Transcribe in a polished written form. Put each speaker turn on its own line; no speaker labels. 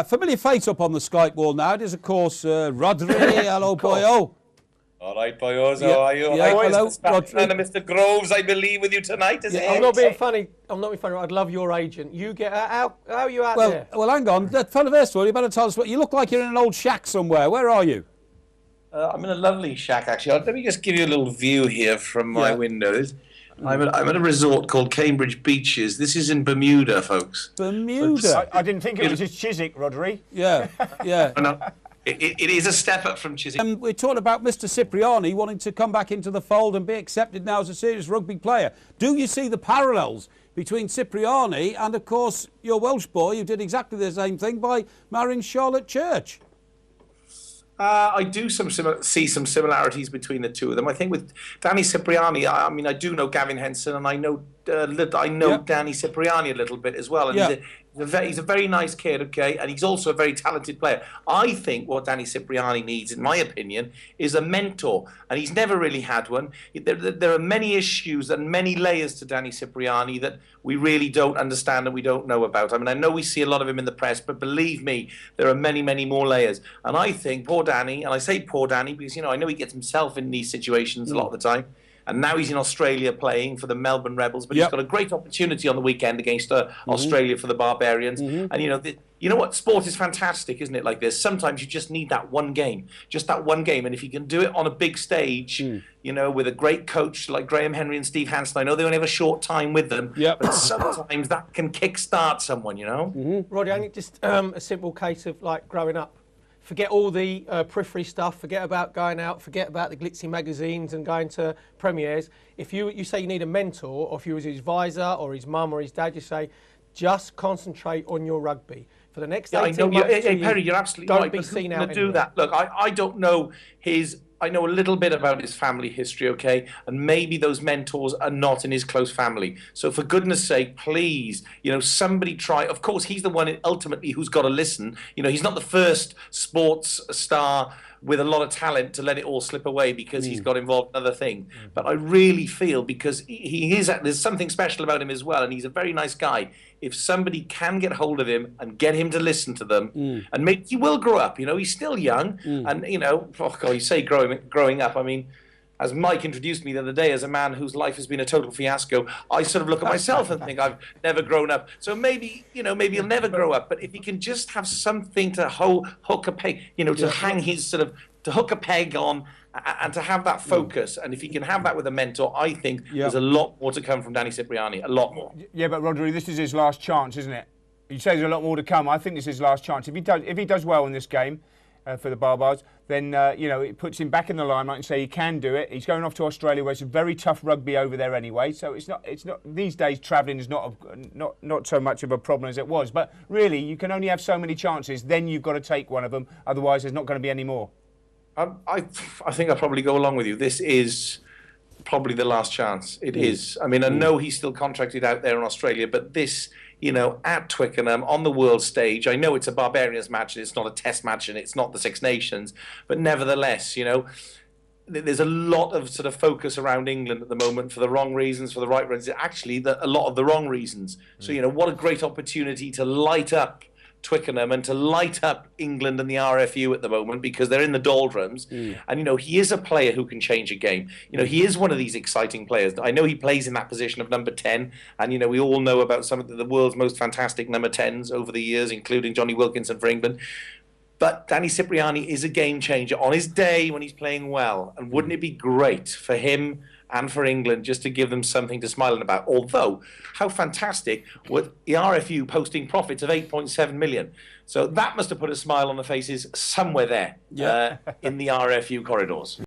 familiar face up on the Skype wall now. It is, of course, Rhodri. Hello, boyo.
All right, boyos, how are you?
Yeah,
hello,
Rhodri.
And Mr. Groves, I believe, with you tonight, is it?
I'm not being funny. I'm not being funny. I'd love your agent. You get how are you out there?
Well, hang on. First of all, you better tell us what you look like. You're in an old shack somewhere. Where are you?
I'm in a lovely shack, actually. Let me just give you a little view here from my windows. I'm at a resort called Cambridge Beaches. This is in Bermuda, folks.
Bermuda.
I didn't think it was just Chiswick, Rhodri.
Yeah, yeah.
No, it is a step up from Chiswick.
We're talking about Mr. Cipriani wanting to come back into the fold and be accepted now as a serious rugby player. Do you see the parallels between Cipriani and, of course, your Welsh boy who did exactly the same thing by marrying Charlotte Church?
I do see some similarities between the two of them. I think with Danny Cipriani, I mean, I do know Gavin Henson, and I know Danny Cipriani a little bit as well. And he's a very nice kid, okay, and he's also a very talented player. I think what Danny Cipriani needs, in my opinion, is a mentor, and he's never really had one. There are many issues and many layers to Danny Cipriani that we really don't understand and we don't know about. I mean, I know we see a lot of him in the press, but believe me, there are many, many more layers. And I think poor Danny, and I say poor Danny because, you know, I know he gets himself in these situations a lot of the time. And now he's in Australia playing for the Melbourne Rebels, but he's got a great opportunity on the weekend against Australia for the Barbarians. And you know what? Sport is fantastic, isn't it? Like this, sometimes you just need that one game, just that one game. And if you can do it on a big stage, you know, with a great coach like Graham Henry and Steve Hansen, I know they only have a short time with them, but sometimes that can kickstart someone, you know.
Roddy, only just a simple case of like growing up. Forget all the periphery stuff, forget about going out, forget about the glitzy magazines and going to premieres. If you say you need a mentor, or if you was his advisor or his mum or his dad, you say, just concentrate on your rugby. For the next 18 months,
hey, Parry, you're absolutely right.
Don't be seen out
do that. Look, I don't know I know a little bit about his family history, okay? And maybe those mentors are not in his close family. So for goodness sake, please, you know, somebody try. Of course, he's the one ultimately who's got to listen. You know, he's not the first sports star with a lot of talent to let it all slip away because he's got involved in other things. But I really feel, because there's something special about him as well, and he's a very nice guy. If somebody can get hold of him and get him to listen to them, and maybe he will grow up, you know, he's still young, and, you know, oh God, you say growing up, I mean, as Mike introduced me the other day as a man whose life has been a total fiasco, I sort of look at myself and think I've never grown up. So maybe, you know, maybe he'll never grow up. But if he can just have something to hook a peg, you know, to hang his to hook a peg on and to have that focus. And if he can have that with a mentor, I think there's a lot more to come from Danny Cipriani, a lot more.
Yeah, but Rhodri, this is his last chance, isn't it? You say there's a lot more to come. I think this is his last chance. If he does well in this game, for the Barbars, then you know, it puts him back in the limelight and say he can do it. He's going off to Australia, where it's a very tough rugby over there anyway. So it's not these days. Travelling is not so much of a problem as it was. But really, you can only have so many chances. Then you've got to take one of them. Otherwise, there's not going to be any more.
I think I'll probably go along with you. This is probably the last chance. It is. I mean, I know he's still contracted out there in Australia, but this, you know, at Twickenham on the world stage, I know it's a Barbarians match and it's not a test match and it's not the Six Nations, but nevertheless, you know, there's a lot of sort of focus around England at the moment for the wrong reasons, for the right reasons, actually a lot of the wrong reasons. So, you know, what a great opportunity to light up Twickenham and to light up England and the RFU at the moment, because they're in the doldrums. And, you know, he is a player who can change a game. You know, he is one of these exciting players. I know he plays in that position of number 10, and, you know, we all know about some of the world's most fantastic number 10s over the years, including Johnny Wilkinson for England. But Danny Cipriani is a game changer on his day when he's playing well. And wouldn't it be great for him and for England just to give them something to smile about? Although, how fantastic with the RFU posting profits of 8.7 million. So that must have put a smile on the faces somewhere there in the RFU corridors.